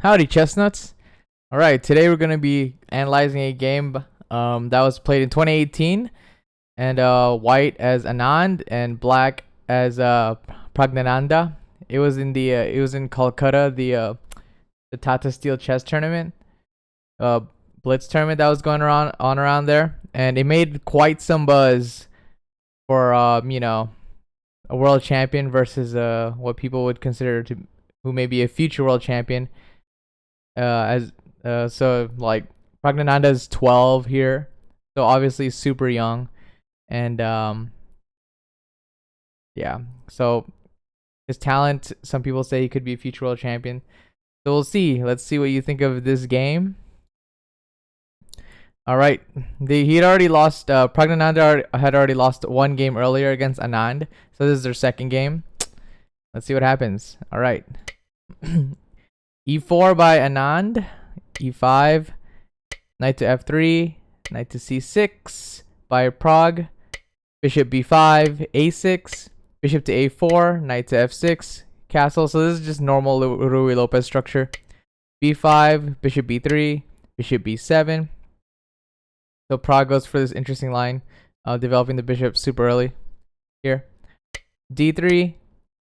Howdy, chestnuts. All right, today we're gonna be analyzing a game that was played in 2018, and white as Anand and black as Praggnanandhaa. It was in Calcutta, the Tata Steel chess tournament, uh Blitz tournament that was going around there, and it made quite some buzz for a world champion versus what people would consider to who may be a future world champion. As so like Praggnanandhaa is 12 here, so obviously super young, and yeah. So his talent, some people say he could be a future world champion. So we'll see. Let's see what you think of this game. All right, he had already lost. Praggnanandhaa had already lost one game earlier against Anand, so this is their second game. Let's see what happens. All right. E4 by Anand, E5, knight to F3, knight to C6 by Pragg, bishop B5, A6, bishop to A4, knight to F6, castle. So this is just normal Ruy Lopez structure. B5, bishop B3, bishop B7. So Pragg goes for this interesting line, developing the bishop super early here. D3,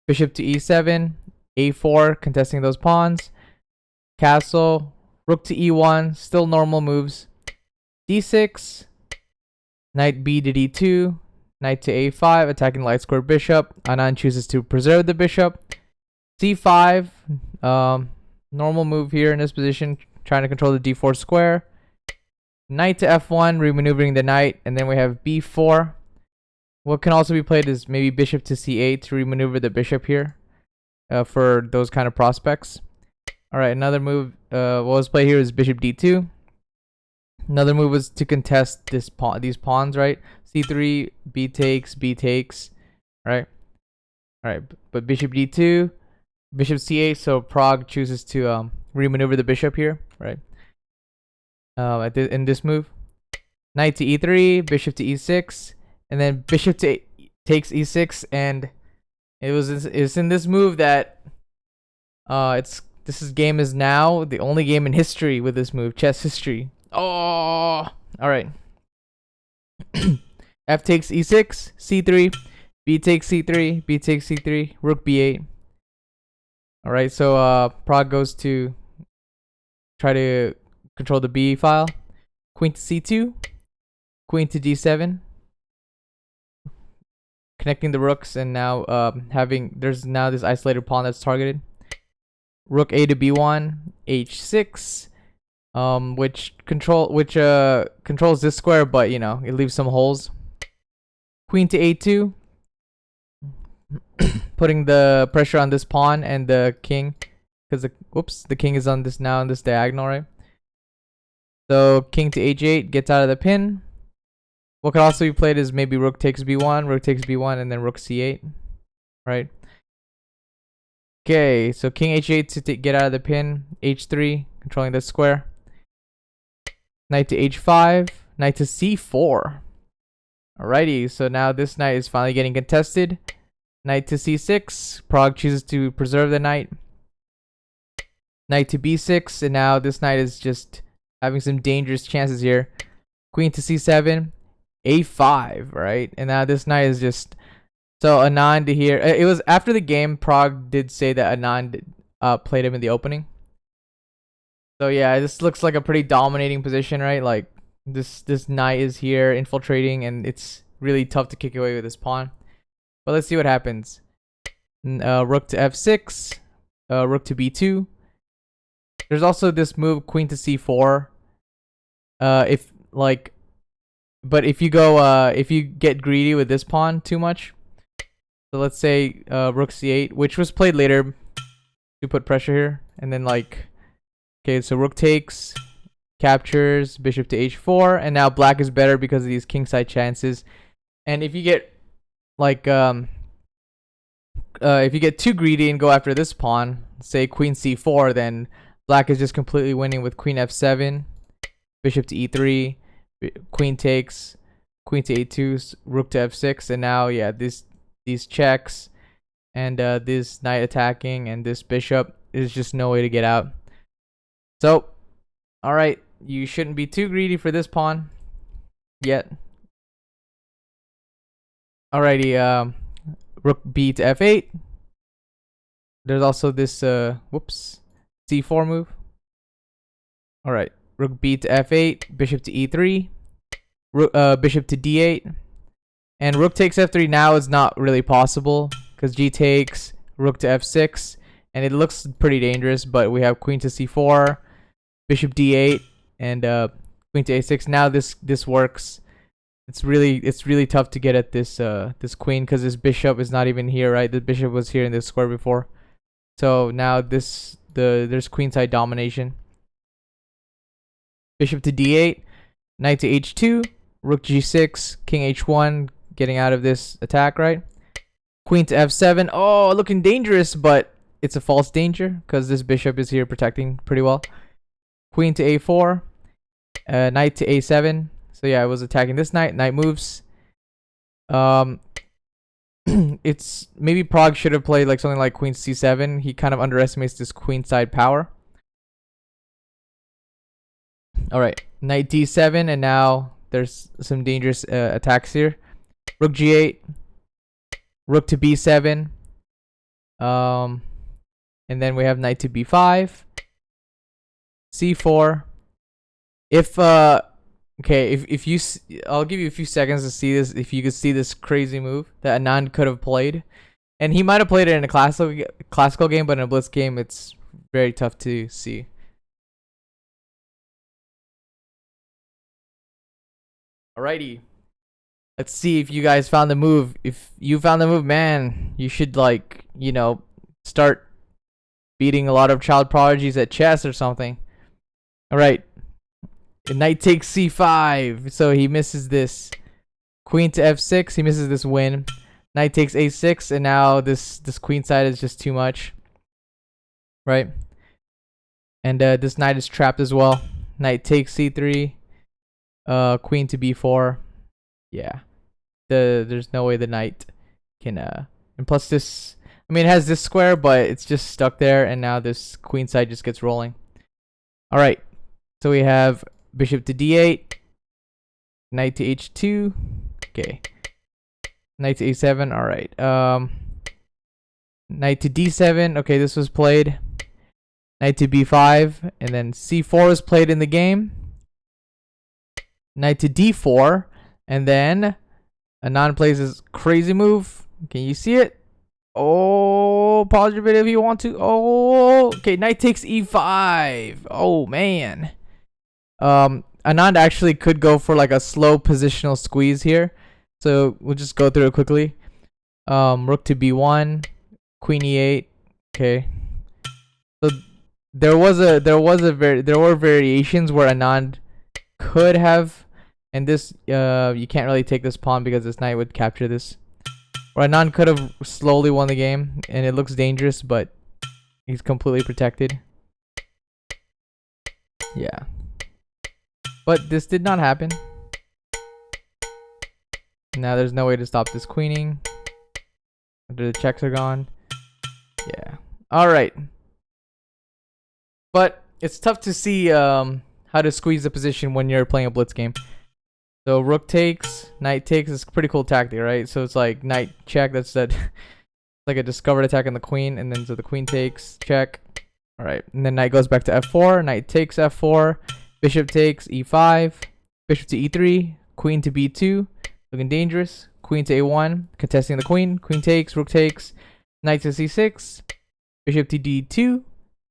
bishop to E7, A4, contesting those pawns. Castle, rook to E1, still normal moves. D6, knight B to D2, knight to A5, attacking light square bishop. Anand chooses to preserve the bishop. C5, normal move here in this position, trying to control the D4 square. Knight to F1, remaneuvering the knight, and then we have B4. What can also be played is maybe bishop to C8 to remaneuver the bishop here, for those kind of prospects. All right, another move what was played here is bishop d2. Another move was to contest these pawns, right? C3, b takes, right? All right, but bishop d2, bishop c8. So Pragg chooses to remaneuver the bishop here, right? In this move, knight to e3, bishop to e6, and then bishop to takes e6, and it's in this move that this game is now the only game in history with this move, chess history. Oh, all right. F takes e6, c3, b takes c3, b takes c3, rook b8. All right, so Pragg goes to try to control the b file. Queen to c2, queen to d7, connecting the rooks, and now there's now this isolated pawn that's targeted. Rook a to b1, h6, which controls this square, but it leaves some holes. Queen to a2, putting the pressure on this pawn and the king, because the king is on this diagonal, right? So king to h8 gets out of the pin. What could also be played is maybe rook takes b1, and then rook c8, right? Okay, so king h8 to get out of the pin, h3, controlling this square. Knight to h5, knight to c4. Alrighty, so now this knight is finally getting contested. Knight to c6, Pragg chooses to preserve the knight. Knight to b6, and now this knight is just having some dangerous chances here. Queen to c7, a5, right? And now this knight is just... So Anand here, it was after the game, Pragg did say that Anand played him in the opening. So yeah, this looks like a pretty dominating position, right? Like this knight is here infiltrating, and it's really tough to kick away with this pawn. But let's see what happens. Rook to f6, rook to b2. There's also this move, queen to c4. But if you get greedy with this pawn too much. So let's say rook c8, which was played later to put pressure here, and then okay, so rook takes, captures, bishop to h4, and now black is better because of these kingside chances. And if you get too greedy and go after this pawn, say queen c4, then black is just completely winning with queen f7, bishop to e3, queen takes, queen to a2, rook to f6, and now these checks and this knight attacking and this bishop is just no way to get out. So, all right, you shouldn't be too greedy for this pawn yet. Alrighty, rook b to f8. There's also this whoops, c4 move. All right, rook b to f8, bishop to e3, bishop to d8, and rook takes f3 now is not really possible because g takes, rook to f6, and it looks pretty dangerous. But we have queen to c4, bishop d8, and queen to a6. Now this works. It's really tough to get at this this queen because this bishop is not even here, right? The bishop was here in this square before. So now there's queenside domination. Bishop to d8, knight to h2, rook g6, king h1, getting out of this attack, right? Queen to f7. Oh, looking dangerous, but it's a false danger because this bishop is here protecting pretty well. Queen to a4, knight to a7. So yeah, I was attacking this knight. Knight moves. It's maybe Pragg should have played like something like queen c7. He kind of underestimates this queenside power. All right, knight d7, and now there's some dangerous attacks here. Rook g8, rook to b7, and then we have knight to b5, c4. If okay, if you, I'll give you a few seconds to see this. If you could see this crazy move that Anand could have played, and he might have played it in a classical game, but in a Blitz game, it's very tough to see. Alrighty, let's see if you guys found the move. If you found the move, man, you should like start beating a lot of child prodigies at chess or something. All right. Knight takes c5, so he misses this. Queen to f6, he misses this win. Knight takes a6, and now this queen side is just too much, right? And this knight is trapped as well. Knight takes c3, queen to b4. Yeah, there's no way the knight can and plus this, I mean, it has this square, but it's just stuck there, and now this queen side just gets rolling. All right, so we have bishop to d8, knight to h2, okay, knight to a7. All right, knight to d7. Okay, this was played. Knight to b5, and then c4 was played in the game. Knight to d4, and then Anand plays this crazy move. Can you see it? Oh, pause your video if you want to. Oh, okay, knight takes e5. Oh man. Anand actually could go for like a slow positional squeeze here, so we'll just go through it quickly. Rook to b1, queen e8. Okay, so there were variations where Anand could have, and this you can't really take this pawn because this knight would capture this. Or Anand could have slowly won the game, and it looks dangerous, but he's completely protected. Yeah. But this did not happen. Now there's no way to stop this queening. The checks are gone. Yeah. Alright. But it's tough to see how to squeeze the position when you're playing a Blitz game. So rook takes, knight takes is a pretty cool tactic, right? So it's like knight check, that's that like a discovered attack on the queen, and then so the queen takes, check. Alright, and then knight goes back to f4, knight takes f4. Bishop takes e5, bishop to e3, queen to b2, looking dangerous. Queen to a1, contesting the queen. Queen takes, rook takes, knight to c6, bishop to d2,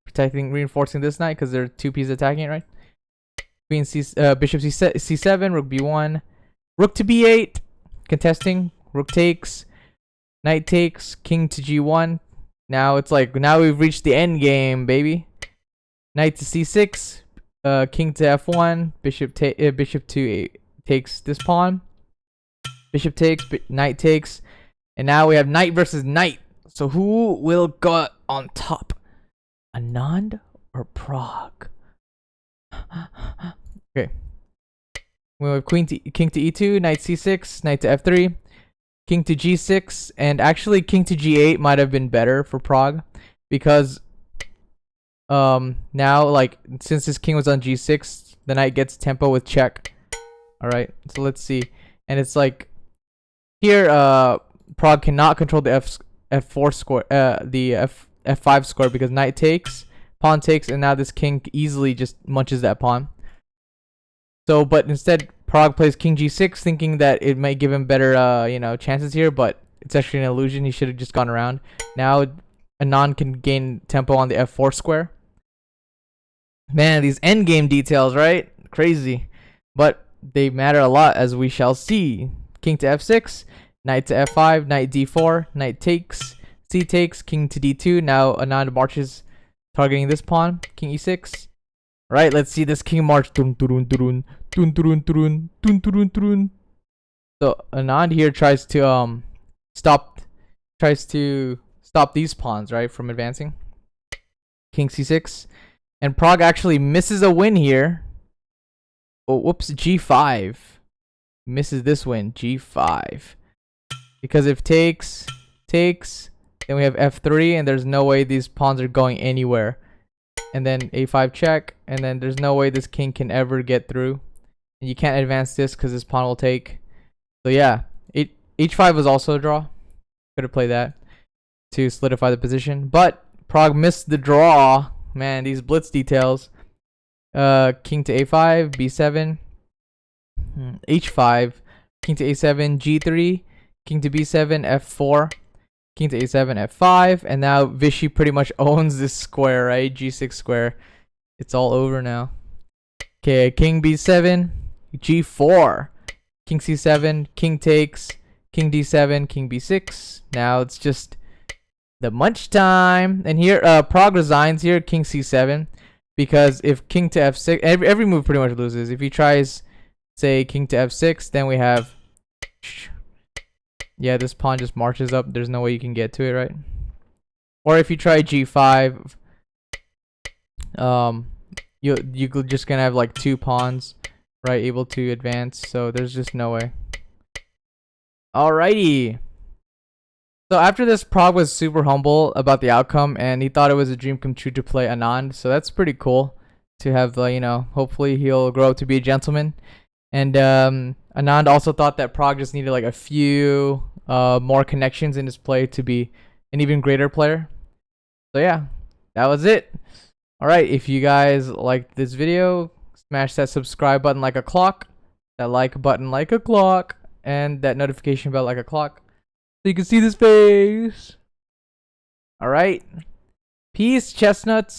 protecting, reinforcing this knight because there are two pieces attacking it, right? Queen bishop c7, rook b1, rook to b8, contesting. Rook takes, knight takes, king to g1. Now it's like now we've reached the end game, baby. Knight to c6. King to f1, bishop to takes this pawn, bishop takes, knight takes, and now we have knight versus knight. So who will go on top, Anand or Pragg? Okay, we have king to e2, knight c6, knight to f3, king to g6, and actually king to g8 might have been better for Pragg because now, like, since his king was on g6, the knight gets tempo with check. All right, so let's see. And it's like here, Pragg cannot control the f4 score, the f5 score, because knight takes, pawn takes, and now this king easily just munches that pawn. So, but instead, Pragg plays king g6, thinking that it might give him better, you know, chances here, but it's actually an illusion. He should have just gone around. Now, Anand can gain tempo on the f4 square. Man, these endgame details, right? Crazy. But they matter a lot, as we shall see. King to f6, knight to f5, knight d4, knight takes, c takes, king to d2. Now Anand marches, targeting this pawn, king e6. Right, let's see this king march. Dun, dun, dun, dun, dun, dun, dun, dun, dun. So Anand here tries to stop these pawns, right, from advancing. King c6. And Pragg actually misses a win here. Oh, whoops, g5. Misses this win, g5. Because if takes, then we have f3, and there's no way these pawns are going anywhere. And then a5 check, and then there's no way this king can ever get through. And you can't advance this because this pawn will take. So yeah, h5 was also a draw. Could have played that to solidify the position. But Pragg missed the draw. Man, these blitz details. King to a5, b7, h5, king to a7, g3, king to b7, f4, king to a7, f5, and now Vishy pretty much owns this square, right? g6 square. It's all over now. Okay, king b7, g4, king c7, king takes, king d7, king b6. Now it's just the munch time. And here, Pragg resigns here, king c7, because if king to f6, every move pretty much loses. If he tries, say, king to f6, then we have, yeah, this pawn just marches up. There's no way you can get to it, right? Or if you try g5, you're just gonna have like two pawns, right, able to advance. So there's just no way. Alrighty. So after this, Pragg was super humble about the outcome, and he thought it was a dream come true to play Anand. So that's pretty cool to have, you know, hopefully he'll grow up to be a gentleman. And Anand also thought that Pragg just needed like a few more connections in his play to be an even greater player. So yeah, that was it. Alright, if you guys liked this video, smash that subscribe button like a clock, that like button like a clock, and that notification bell like a clock, so you can see this face. Alright. Peace, chestnuts.